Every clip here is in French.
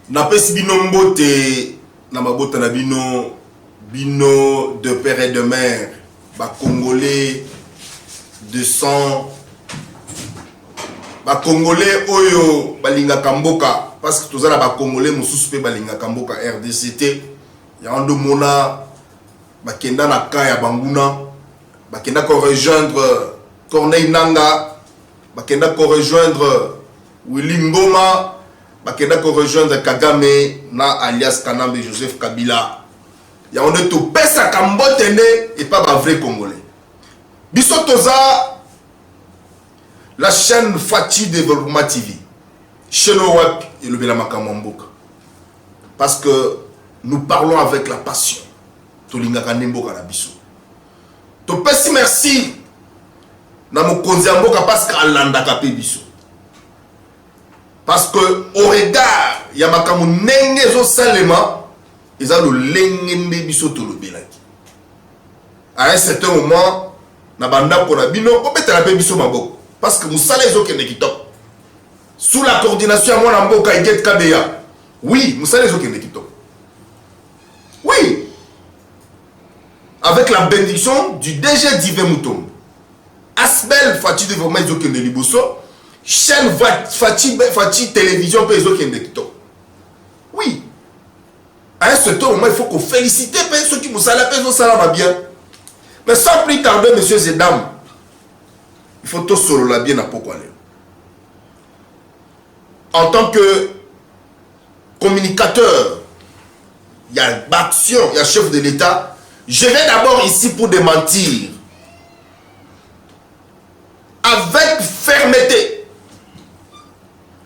Napesi bino mbote na mabota na bino de père et de mère, ba Congolais de sang, ba Congolais oyo balinga kamboka parce que tozala ba Congolais mususu pe balinga kamboka RDCT ya ndo mona bakenda na kaya banguna bakenda ko rejoindre Corneille Nanga, bakenda ko rejoindre Willy Ngoma, bakenda ko rejoindre Kagame na alias Kanambe Joseph Kabila. Ya on est tout pesa kambotene et pas ba vrai Congolais. Biso toza la chaîne Fati Développement TV. Chaîne web et le Bela Makamamboka. Parce que nous parlons avec la passion. Tolinga kanemboka na biso. To pesi merci na mokonzi amboka parce que alanda kapé biso. Parce que au regard ya makamu nenge zo salema ils ont le lengende biso to le belaki. À un certain moment na banda ko na bino o betala pe biso maboko parce que musala ezo kende kitop. Sous la coordination à mon amboka Iget Kabeya. Oui, musala ezo kende kitop. Oui. Avec la bénédiction du DG Divé Moutombo. Asbel Fati Développement ezo kende liboso. Chaîne Fati Télévision peut ezo kende kitop. Oui. À un certain moment, il faut qu'on félicite ceux qui vous saluent, bien. Mais sans plus tarder, messieurs et dames, il faut tout solo la bien à pourquoi. En tant que communicateur, il y a l'action, il y a chef de l'État. Je vais d'abord ici pour démentir avec fermeté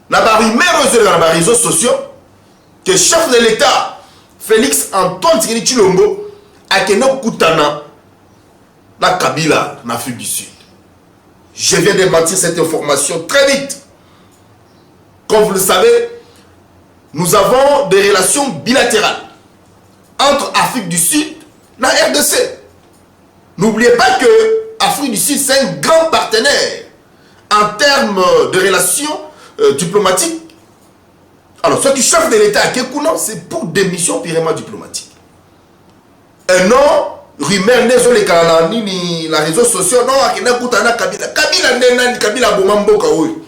la rumeur sur les réseaux sociaux que chef de l'État Félix Antoine Tshisekedi Tshilombo a keno kutana na Kabila en Afrique du Sud. Je viens de démentir cette information très vite. Comme vous le savez, nous avons des relations bilatérales entre Afrique du Sud et RDC. N'oubliez pas que l'Afrique du Sud, c'est un grand partenaire en termes de relations diplomatiques. Alors, ce qui chauffe de l'État à Kekounan, c'est pour des missions purement diplomatiques. Et non, rumeur n'est sur les canaux, ni les réseaux sociaux, non, Akena Koutana Kabila. Kabila n'est Kabila Bomamboka, oui.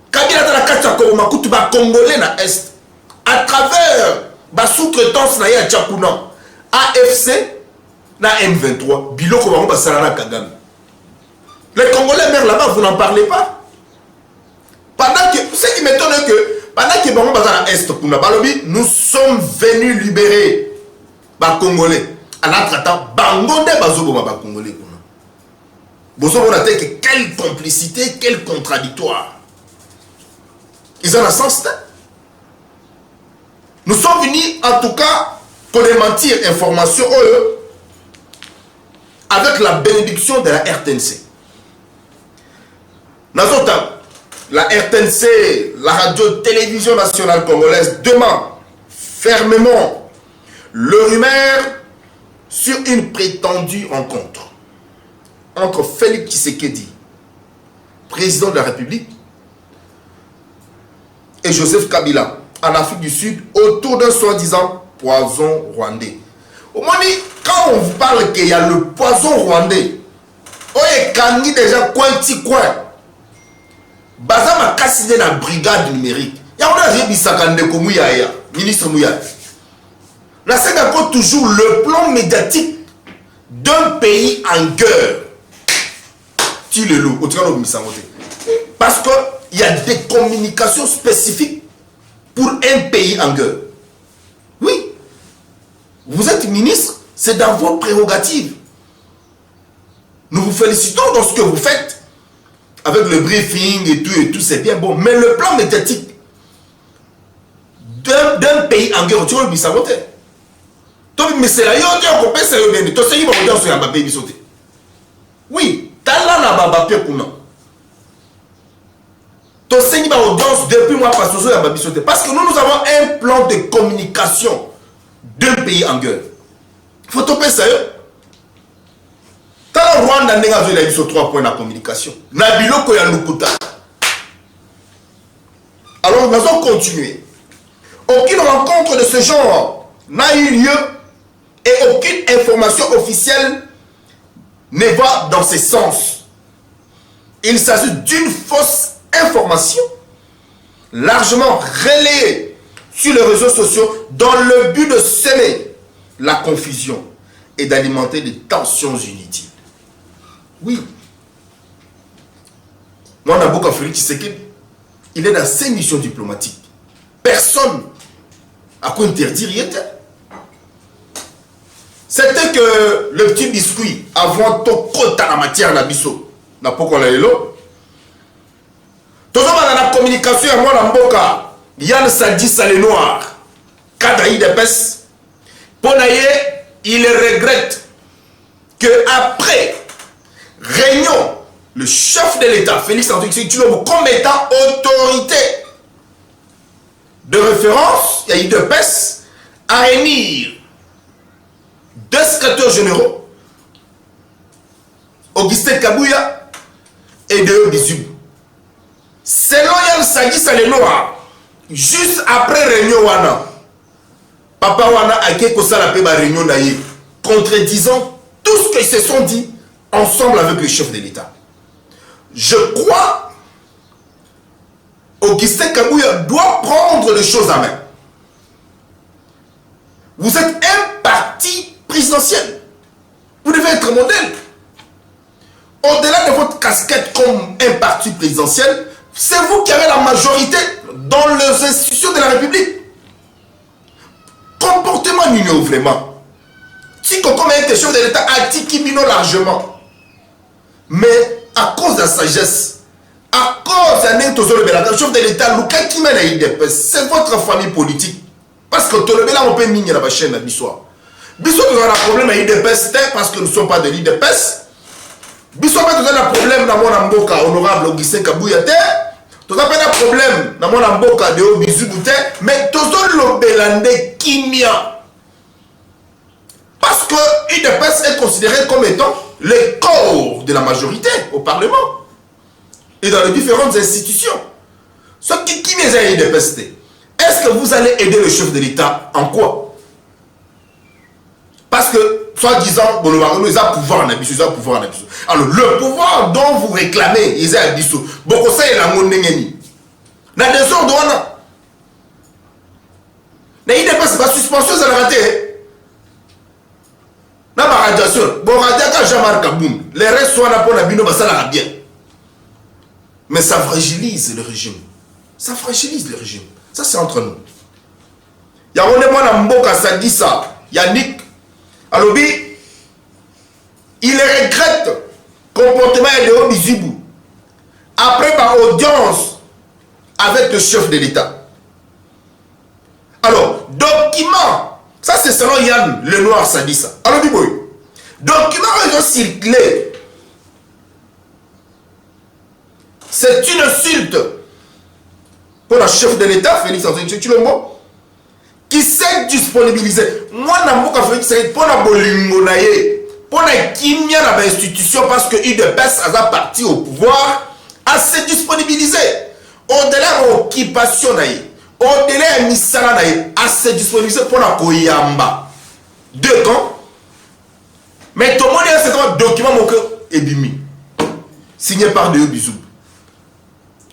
Kabila dans la carte Koumakout, Congolais na Est, à travers la sous-traitance na ya Tchakounan, AFC na M23, Biloko Bambo Salana Kagame. Les Congolais meurent là-bas, vous n'en parlez pas. Pendant que, ce qui m'étonne est que, pendant que Bambo Bazar à Est, nous sommes venus libérer les Congolais. En attrapant Bangonde Bazoboma les Congolais. Bozobona que quelle complicité, quel contradictoire. Ils ont un sens. Nous sommes venus en tout cas pour démentir information avec la bénédiction de la RTNC. La RTNC, la radio-télévision nationale congolaise, demande fermement le rumeur sur une prétendue rencontre entre Félix Tshisekedi, président de la République, et Joseph Kabila en Afrique du Sud autour d'un soi-disant poison rwandais. Au moment quand on vous parle qu'il y a le poison rwandais, on est déjà coin. Baza makasi na brigade numérique. Ya on a rebisaka ndeko Mouyaya, ministre Mouyaya. La Sénégal toujours le plan médiatique d'un pays en guerre. Tu le loup, parce qu'il y a des communications spécifiques pour un pays en guerre. Oui. Vous êtes ministre, c'est dans vos prérogatives. Nous vous félicitons dans ce que vous faites. Avec le briefing et tout, c'est bien bon. Mais le plan médiatique d'un pays en guerre, tu vois, il s'en va. Mais c'est là, oui, t'as là baba depuis moi parce que nous avons un plan de communication d'un pays en guerre. Il faut topper ça. Quand Rwanda a eu 3 points de communication, Nabiloko ya Lukuta. Alors nous allons continuer. Aucune rencontre de ce genre n'a eu lieu et aucune information officielle ne va dans ce sens. Il s'agit d'une fausse information largement relayée sur les réseaux sociaux dans le but de semer la confusion et d'alimenter des tensions inutiles. Oui. Moi, Naboka Félix Tshisekedi, il est dans ses missions diplomatiques. Personne n'a quoi interdire rien. C'était que le petit biscuit avant tout quota en matière de biso. N'a pas qu'on l'a eu là. Tout ça, dans la communication, moi, Namboka, Yann Sadi Salé Noir, Kadaï de Pes, Ponaye, il regrette que après réunion, le chef de l'État, Félix Antoine Tshisekedi, comme étant autorité de référence, il y a eu de PES, à émir deux secrétaires généraux, Augustin Kabouya et de Bizub. Selon Yann Sadi Salé Noir, juste après réunion Wana, Papa Wana a quelque chose à la réunion d'ailleurs, contredisant tout ce qu'ils se sont dit ensemble avec le chef de l'État. Je crois Augustin Kabouya doit prendre les choses en main. Vous êtes un parti présidentiel. Vous devez être modèle. Au-delà de votre casquette comme un parti présidentiel, c'est vous qui avez la majorité dans les institutions de la République. Comportement mignon vraiment. Si comme un chef de l'État a dit qu'il mignon largement. Mais à cause de la sagesse, à cause de chef de l'État, c'est votre famille politique. Parce que tout le monde on peut miner la chaîne à Bissoir. Bissoir nous avons un problème avec l'IDPS parce que nous ne sommes pas de l'IDPS. Bissoir nous avons un problème dans mon amboka honorable Augustin Kabouya. Nous avons un problème dans mon amboka de Obizubute. Mais tous les Belande Kimia. Parce que l'IDPS est considéré comme étant le corps de la majorité au Parlement et dans les différentes institutions. Ce qui les a l'IDPS. Est-ce que vous allez aider le chef de l'État en quoi? Parce que, soi-disant, bon, ils ont pouvoir en abisso, alors, le pouvoir dont vous réclamez, ils ont abisso. Beaucoup ça, il a mon n'engeni. Dans des ordres, on a. Mais il n'est pas suspension, ça l'a raté. Dans ma radiation, bon, radiation, Jean-Marc Kaboum, les restes sont là pour la bino, ça l'a bien. Mais ça fragilise le régime. Ça fragilise le régime. Ça, c'est entre nous. Il y a un Mboka Sadissa, Yannick, Alobi, il regrette le comportement de Obizibou après ma audience avec le chef de l'État. Alors, document, ça c'est selon Yann Lenoir Sadissa. Alobi Boy, document ils ont circulé. C'est une insulte pour le chef de l'État, Félix Antoine Tshisekedi, qui s'est disponibilisé. Moi, je suis Félix pour la bolingo pour la kimia dans l'institution parce que l'UDPS a parti au pouvoir à se disponibiliser. Au-delà de l'occupation, au-delà de l'Misala, à se disponibiliser pour la Koyamba. Deux camps. Mais tout le monde a un document et bimi, signé par deux bisous.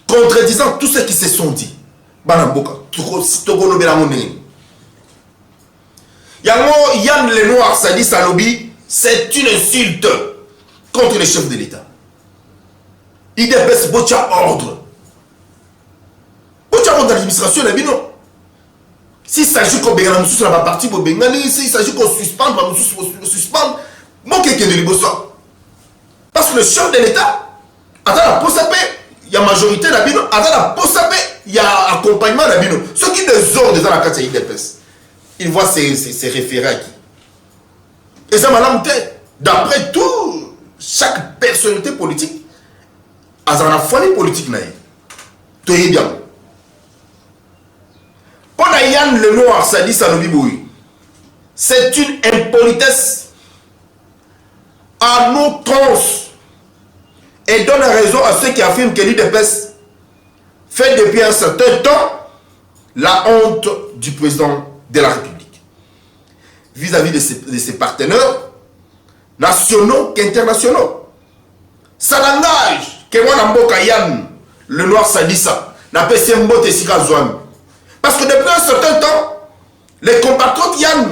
Contredisant tout ce qui se sont dit. Yann Lenoir Sadi Salobi, c'est une insulte contre le chef de l'État. Il dépêche Bocha ordre. Bocha ordre d'administration, s'il s'agit qu'on bégagne nous sur la partie, s'il s'agit qu'on suspende, nous suspendre, mon quelqu'un de l'Ibosso. Parce que le chef de l'État, attends la pause à paix. Il y a majorité d'abino, attends la poste, il y a accompagnement d'abino. Ceux qui désordent dans la carte IDPS, ils voient ces référents qui. Et ça m'a d'après tout, chaque personnalité politique a une folie politique. Tu es bien. Pour Yann Lenoir Sadi Salobi Boui, c'est une impolitesse à nos trans. Et donne raison à ceux qui affirment que l'IDPS fait depuis un certain temps la honte du président de la République vis-à-vis de ses partenaires nationaux qu'internationaux. Ça n'engage que moi, Namboka Yann, le noir Sadissa, n'a pas essayé de Sika Zouami. Parce que depuis un certain temps, les compatriotes Yann,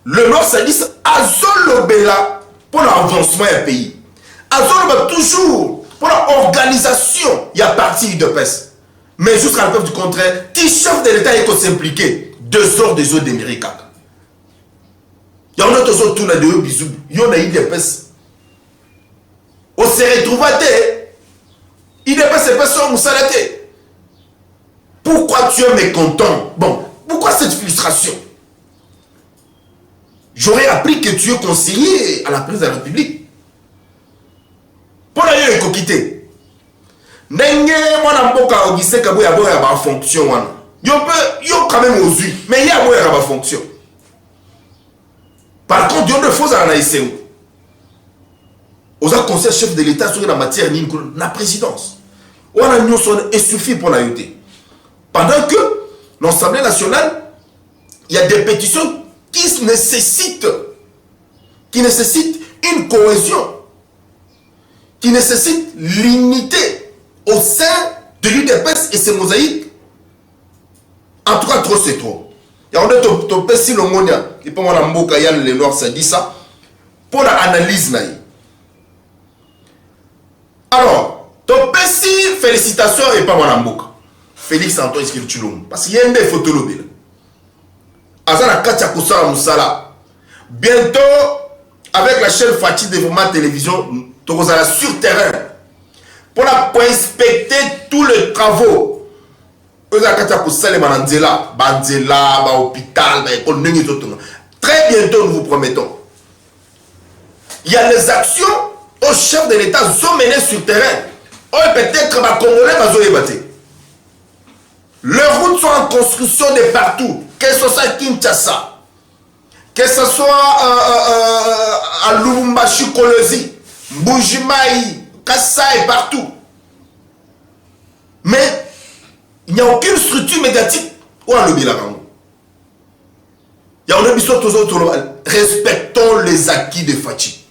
le noir Sadissa, a zolobela pour l'avancement du pays. A zolobela toujours pour l'organisation, il y a parti de PES. Mais jusqu'à la preuve du contraire, si le chef de l'État est s'impliquer, 2 heures des autres d'Amérique. Il y en a tous autour de eux, bisous. Il y en a eu des PES. On s'est retrouvé, il n'est pas ces personnes, pourquoi tu es mécontent? Bon, pourquoi cette frustration? J'aurais appris que tu es conseiller à la présidence de la République. Pour aller le quitter. Nenge mwana mboka ogise kabo ya boya ba fonction wana. Yo quand même aux yeux, mais il y a boya ba fonction. Par contre, il y a de faux analyses. Aux conseillers chef de l'État sur la matière la présidence. On a mis son suffit pour la UT. Pendant que l'Assemblée nationale, il y a des pétitions qui nécessitent une cohésion, qui nécessitent l'unité au sein de l'UDPS et ses mosaïques. En tout cas, trop c'est trop. Il y a un peu si le monde, il peut avoir un mot le noir, ça dit ça, pour l'analyse. Alors, ton petit félicitations et pas mon amboka. Félix Antoine Skilchulum. Parce qu'il y a une photo lobby. Azana Katia Koussara Moussala. Bientôt, avec la chaîne Fatih Développement Télévision, tu vas sur terrain pour inspecter tous les travaux. Très bientôt, nous vous promettons. Il y a les actions au chef de l'État sont menées sur terrain. Peut-être que les Congolais vont battre. Les routes sont en construction de partout. Que ce soit à Kinshasa, que ce soit à Lubumbashi, Kolosi, Mbujimaï, Kassai, partout. Mais il n'y a aucune structure médiatique où on le Rango. Il y a un épisode toujours. Respectons les acquis de Fatih.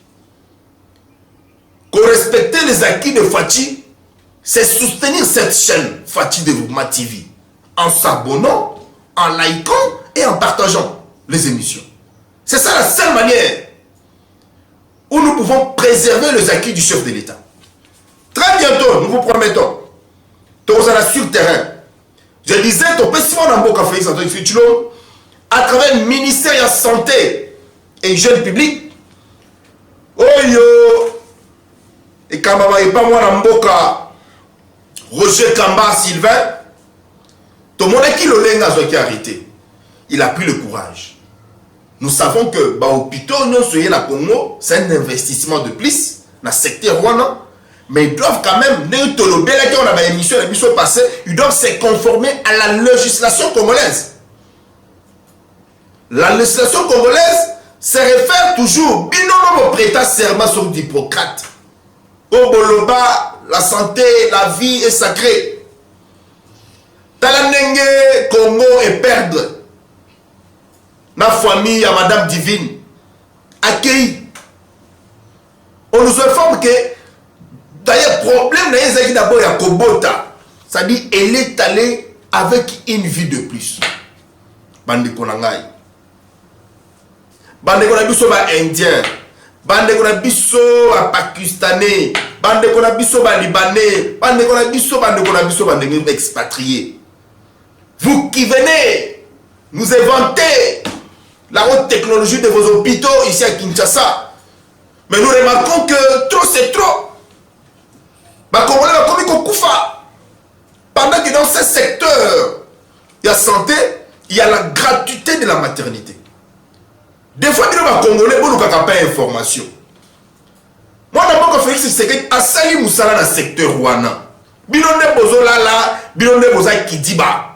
Qu'on respecte les acquis de Fatih, c'est soutenir cette chaîne Fatih Développement TV en s'abonnant, en likant et en partageant les émissions. C'est ça la seule manière où nous pouvons préserver les acquis du chef de l'État. Très bientôt, nous vous promettons, tous à la sur terrain. Je disais, tu peux si on a un beau café, à travers le ministère de la Santé et Jeune Public. Oh yo! Et quand je ne pas moi dans Mboka, Roger Kamba Sylvain, tout le monde qui l'a arrêté. Il a pris le courage. Nous savons que l'hôpital la Congo, c'est un investissement de plus dans le secteur Rwanda, mais ils doivent quand même, ils doivent se conformer à la législation congolaise. La législation congolaise se réfère toujours, binom prêta serment sur d'Hippocrate. Au Boloba, la santé, la vie est sacrée. Talanenge, Congo et perdre. La famille à Madame Divine. Accueilli. On nous informe que d'ailleurs, problème d'abord à Kobota. C'est-à-dire, elle est allée avec une vie de plus. Bande Konangai. Bande Konabiso indien. Bande Konabiso pakistanais. Bande Konabiso libanais. Bande Konabiso expatriés. Vous qui venez nous inventer la haute technologie de vos hôpitaux ici à Kinshasa. Mais nous remarquons que trop c'est trop. Pendant que dans ce secteur, il y a santé, il y a la gratuité de la maternité. Des fois, les Congolais n'ont pas information. Moi, d'abord, Félix Tshisekedi a sali Moussala dans le secteur Rwanda. Bilonde Bozola là, Bilonde Boza Kidiba.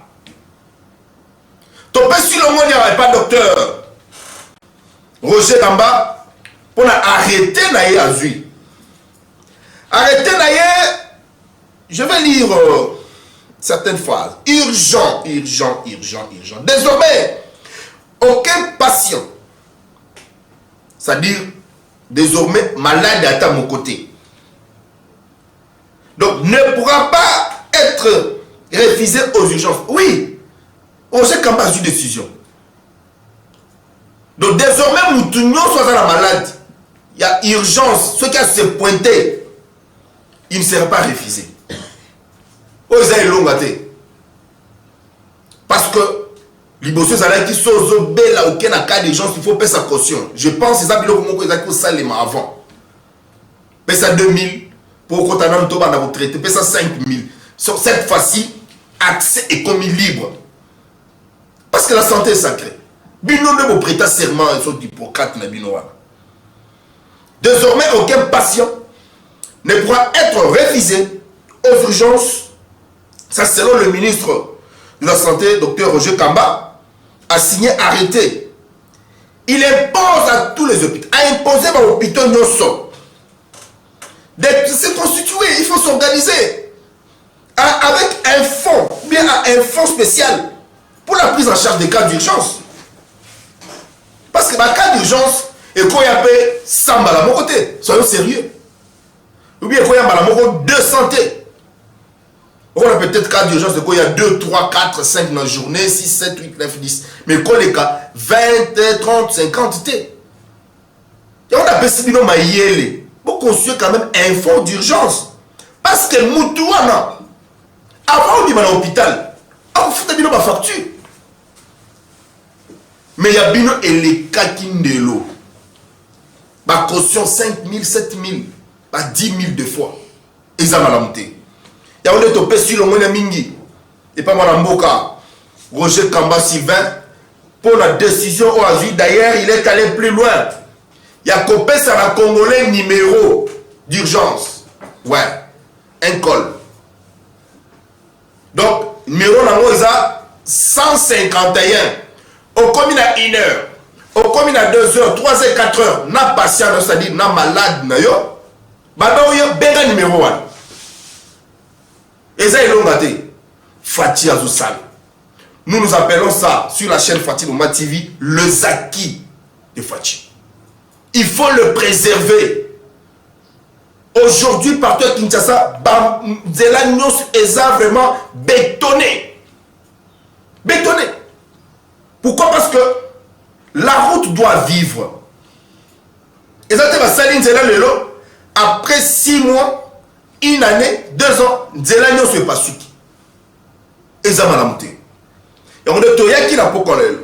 Ton père, si le monde n'y avait pas docteur Roger Kamba, pour arrêter Naye Azui. Arrêter Naye, je vais lire certaines phrases. Urgent, urgent, urgent, urgent. Désormais, aucun patient, c'est-à-dire désormais malade à mon côté, donc ne pourra pas être refusé aux urgences. Oui, on sait quand pas une décision. Donc désormais, Moutounion soit dans la malade, il y a urgence, ceux qui a se pointé, il ne sera pas refusé. Parce que Liboso Zala qui sont bella aucun cas d'urgence, il faut payer sa caution. Je pense que c'est ça que ça avant. Paye ça 2000 pour qu'on t'en toba dans votre traité, paye ça 5000. Sur cette fois-ci, accès est commis libre. Parce que la santé est sacrée. Bino ne vous prêta serment et sont d'Hippocrate na binoa. Désormais, aucun patient ne pourra être refusé aux urgences. Ça, selon le ministre de la Santé, Dr Roger Kamba, a signé arrêté. Il impose à tous les hôpitaux, a imposé aux hôpitaux Nyoso de se constituer, il faut s'organiser avec un fonds, bien un fonds spécial pour la prise en charge des cas d'urgence. Parce que les cas d'urgence, et quand il y a 100 balles à mon côté, soyons sérieux. Ou bien quand il y a de santé. On a peut-être cas d'urgence, il y a 2, 3, 4, 5 dans la journée, 6, 7, 8, 9, 10. Mais quand les cas, 20, 30, 50, et on a besoin de maïele pour construire quand même un fonds d'urgence. Parce que Moutouana, avant on dit à l'hôpital, on fait une facture. Mais il y a bino et les cas qui de l'eau. Ma caution 5 000, 7 000, 10 000 de fois. Et ça m'a monté. Il y a un topé sur le monde mingi. Et pas mon amboka. Roger Kamba Sylvain. Pour la décision au Asie. D'ailleurs, il est allé plus loin. Il y a copé sur la Congolais numéro d'urgence. Ouais. Un col. Donc, numéro nango est à 151. Au commune à 1 heure. Au commune à 2 heures, 3 heures, 4 heures. Na patient, c'est-à-dire na malade na yo. Baba yo benga numéro 1. Et ça, ils l'ont gâté. Fatih Azoussal. Nous appelons ça, sur la chaîne Fatih Nouma TV, le Zaki de Fatih. Il faut le préserver. Aujourd'hui, partout à Kinshasa, Zelagnos est vraiment bétonné. Bétonné. Pourquoi? Parce que la route doit vivre. Et ça, après 6 mois, 1 année, 2 ans, Zelagnos n'est pas suki. Et ça m'a monté. Et on est toya qui n'a pas collé.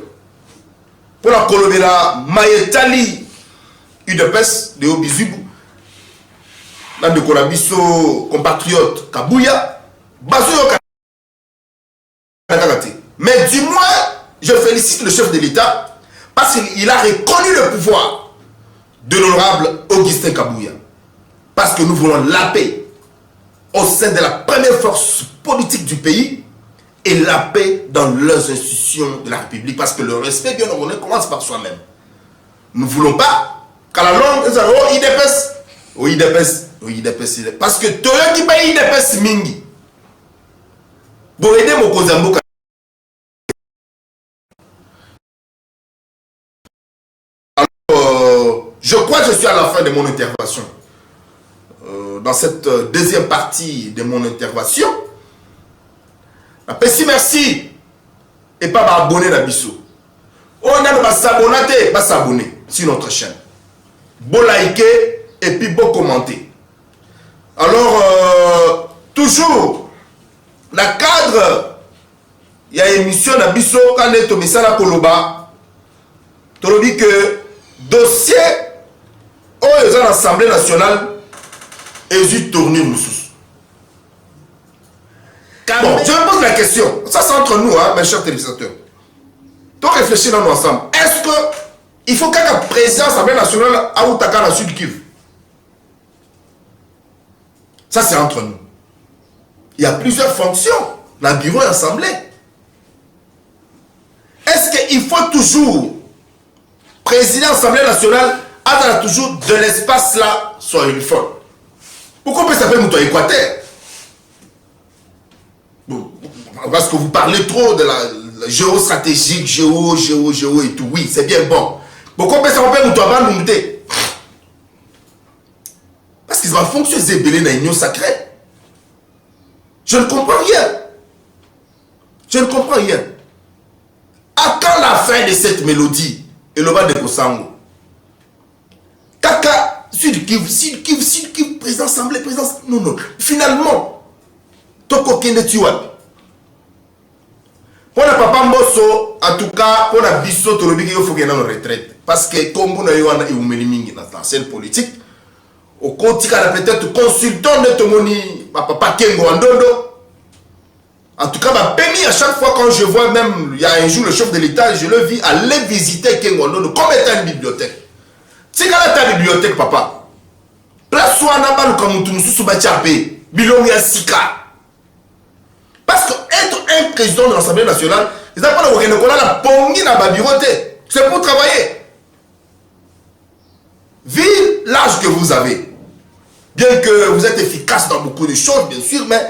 Pour la Colomela, Maïetali, UDPS, de Obizubu, dans le Korabiso, compatriote, Kabouya, Bazo mais du moins, je félicite le chef de l'État parce qu'il a reconnu le pouvoir de l'honorable Augustin Kabouya. Parce que nous voulons la paix au sein de la première force politique du pays et la paix dans leurs institutions de la République. Parce que le respect, bien on commence par soi-même. Nous ne voulons pas qu'à la longue, oh IDPS, oh IDPS, oh IDPS. Parce que tout le monde qui paye IDPS mingi. Pour aider mon Kozambo. Alors, je crois que je suis à la fin de mon intervention. Dans cette deuxième partie de mon intervention, merci et pas m'abonner à Bissou. On a s'abonner sur notre chaîne. Bon liker et puis bon commenter. Alors, toujours, dans le cadre, il y a une émission à Bissou quand est au message à Koloba. Tu as dit que dossier aux l'Assemblée nationale est tourné nous. Bon, je me pose la question. Ça, c'est entre nous, hein, mes chers téléspectateurs. Donc, réfléchissons nous ensemble. Est-ce qu'il faut qu'un président de l'Assemblée nationale à Outaka dans le Sud Kivu? Ça, c'est entre nous. Il y a plusieurs fonctions dans le bureau de l'Assemblée. Est-ce qu'il faut toujours, président de l'Assemblée nationale, avoir toujours de l'espace là sur uniforme? Pourquoi on peut s'appeler Mouton Équateur? Parce que vous parlez trop de la géostratégique, géo et tout. Oui, c'est bien bon. Pourquoi ça va faire nous monter? Parce qu'ils ont fonctionné zébélé dans l'union sacrée. Je ne comprends rien. Je ne comprends rien. À quand la fin de cette mélodie? Et le bas de Kosango. Kaka, Sud Kivu, président assemblée, président. Non. Finalement, Toko Kende Tiwab. Pour le papa Mbosso, en tout cas, pour la bisso, il faut qu'il y ait une retraite. Parce que comme vous avez eu dans la scène politique, au quotidien, peut-être consultant de Tomoni, papa Kengo Andondo. En tout cas, à chaque fois quand je vois même, il y a un jour le chef de l'État, je le vis aller visiter Kengo Andondo comme étant une bibliothèque. Si tu as ta bibliothèque, papa, place-toi en bas, comme tu nous soubatiapé, bilongi à Sika. Parce que être un président de l'Assemblée nationale, ils n'ont pas la pongi dans la bibliothèque. C'est pour travailler. Vu l'âge que vous avez, bien que vous êtes efficace dans beaucoup de choses, bien sûr, mais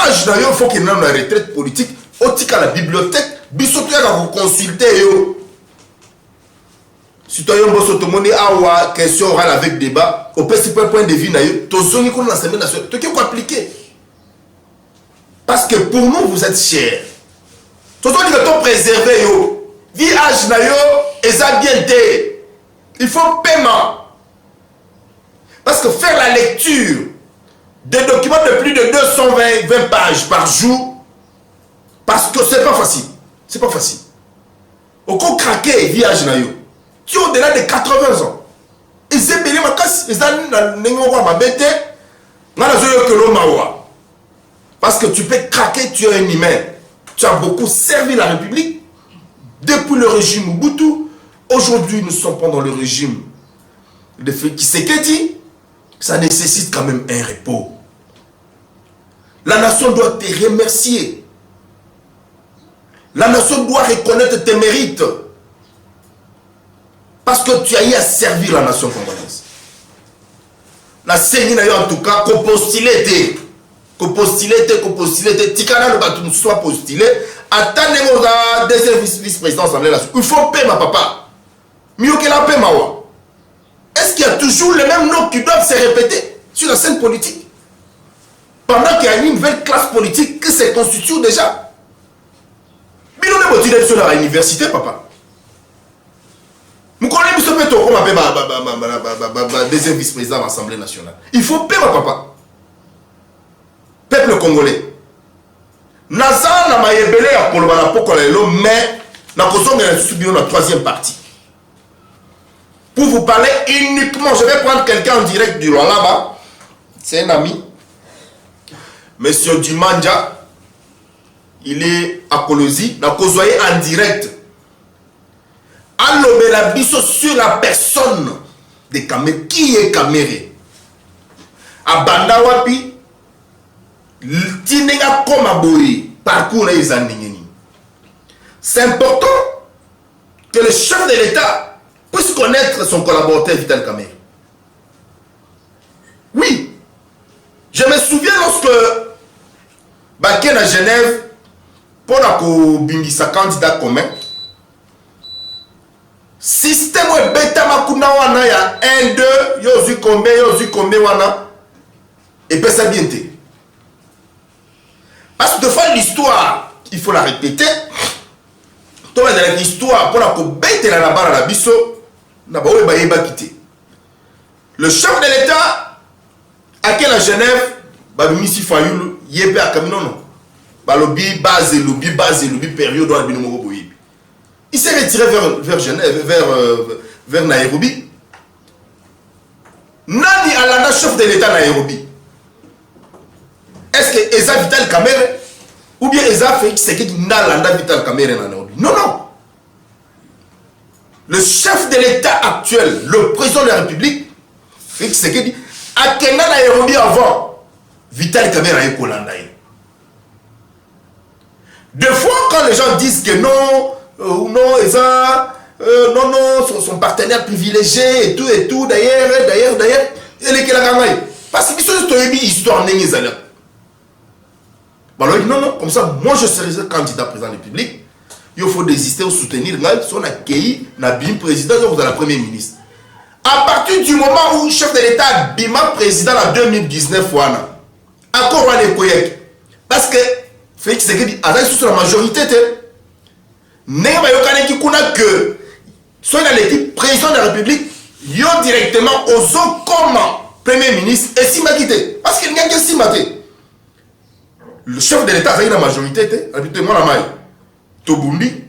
âge d'ailleurs, il faut qu'il y ait une retraite politique. Au tika la bibliothèque, bisoto ya vous consulter yo. Citoyen Bosso Tomoni awa question orale avec débat, au principal point de vue na yo, to zoni ko na l'Assemblée nationale, to ko appliquer. Parce que pour nous, vous êtes chers. Tout le monde préserver yo. Vie âge na yo, et ça bien té. Il faut paiement. Parce que faire la lecture des documents de plus de 220 pages par jour, parce que c'est pas facile. C'est pas facile. Au coup craquer, vie âge na yo. Tu es au-delà de 80 ans. Et c'est bien ma casse. Et ça, ma bête, parce que tu peux craquer, tu es un humain. Tu as beaucoup servi la République depuis le régime Mobutu. Aujourd'hui, nous sommes pendant le régime de Tshisekedi. Ça nécessite quand même un repos. La nation doit te remercier. La nation doit reconnaître tes mérites. Parce que tu as eu à servir la nation congolaise. La CENI n'a eu en tout cas qu'au postulé. Tikana le bateau soit postulé. Attendez la deuxième vice-président de l'Assemblée. Il faut payer ma papa. Mieux que la paix, Mawa. Est-ce qu'il y a toujours les mêmes noms qui doivent se répéter sur la scène politique? Pendant qu'il y a une nouvelle classe politique qui se constitue déjà. Mais nous avons dit sur la université, papa. Nous connaissons ce qu'on appelle deuxième vice-président de l'Assemblée nationale. Il faut payer ma papa. Peuple congolais. Naza na mayebele ya koloba na poko lelo, mais na kozonga na subino la troisième partie. Pour vous parler uniquement, je vais prendre quelqu'un en direct du Lualaba. C'est un ami. Monsieur Dumanja. Il est à Kolosi. Na kozoye en direct. Allobe la biso sur la personne de Kamere. Qui est Kamere? Abanda wapi? C'est important que le chef de l'État puisse connaître son collaborateur Vital Kamerhe. Oui, je me souviens lorsque Baké à Genève, pour la Bingisa candidat commun, système bêta makuna wana ya 1, 2, yozu kombe wana, et puis ça bien été. Parce que de fois l'histoire, il faut la répéter. Dans l'histoire, pour la bête la barre à la bisso, le chef de l'État, à quelle Genève, Babimisi Fayoul, Yébé à Kaminono, Balobi, base, période, il s'est retiré vers Genève, vers Nairobi. Nani Alana, chef de l'État Nairobi. Est-ce que Eza Vital Kamerhe ou bien Eza Félix Tshisekedi Nalanda Vital Kamerhe na Nairobi? Non, non. Le chef de l'État actuel, le président de la République, Félix Tshisekedi, a Kenya Nairobi avant Vital Kamerhe a Kolanda. Des fois, quand les gens disent que non, non, Eza, non, son partenaire privilégié et tout, d'ailleurs, il est que la Parce que c'est une histoire n'est Bah, alors, il dit non, non, comme ça, moi je serai candidat président de la République. Il faut désister ou soutenir son accueil, Nabim président ou la première ministre. À partir du moment où le chef de l'État Bima président en 2019, encore on est parce que Félix Tshisekedi a sur la majorité. N'est pas que soit dans l'équipe président de la République, yo directement aux autres comme premier ministre et si quitté parce qu'il n'y a que si maté. Le chef de l'État a la majorité, habituellement la maille. Tobundi,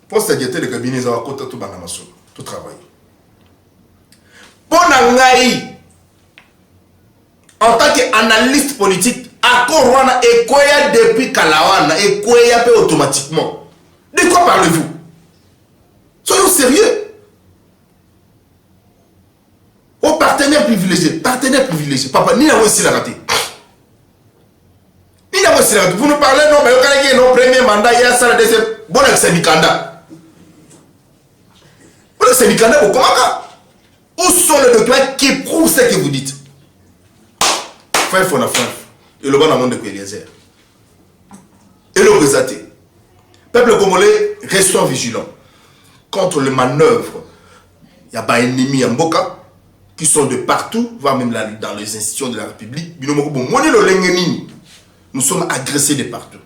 poste de cabinet à côté de Banamaso, tout travail. Pour Nangaï, en tant qu'analyste politique, accord Rwanda et quoi depuis Kalawana et quoi automatiquement. De quoi parlez-vous? Soyons sérieux. Aux partenaires privilégiés, papa, ni la aussi la raté. Ni la aussi la raté. Vous nous parlez, non, mais vous avez non premier mandat, il y a ça, la deuxième. Bon, avec Sénikanda. Bon, avec Sénikanda, vous comment? Où sont les documents qui prouvent ce que vous dites? Fin, et le bon amont de Kouéliezer. Et le résaté. Peuple congolais, restons vigilants contre les manœuvres. Il y a pas ennemis en Boka qui sont de partout, voire même dans les institutions de la République. Nous sommes agressés de partout.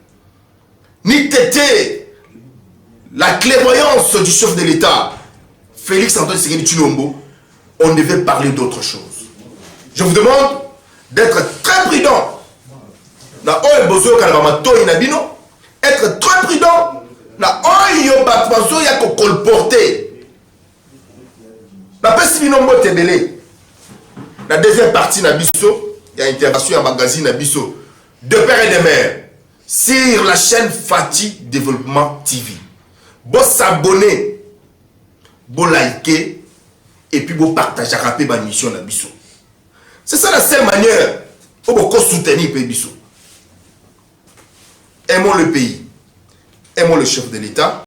Ni tété, la clairvoyance du chef de l'État, Félix Antoine Tshisekedi Tshilombo, on devait parler d'autre chose. Je vous demande d'être très prudent. Être très prudent. La deuxième partie, il y a une intervention à magazine de père et de mère sur la chaîne Fati Développement TV. Vous s'abonner, vous liker et puis vous partager la mission. C'est ça la seule manière pour soutenir le pays. Aimons le pays, aimons le chef de l'État.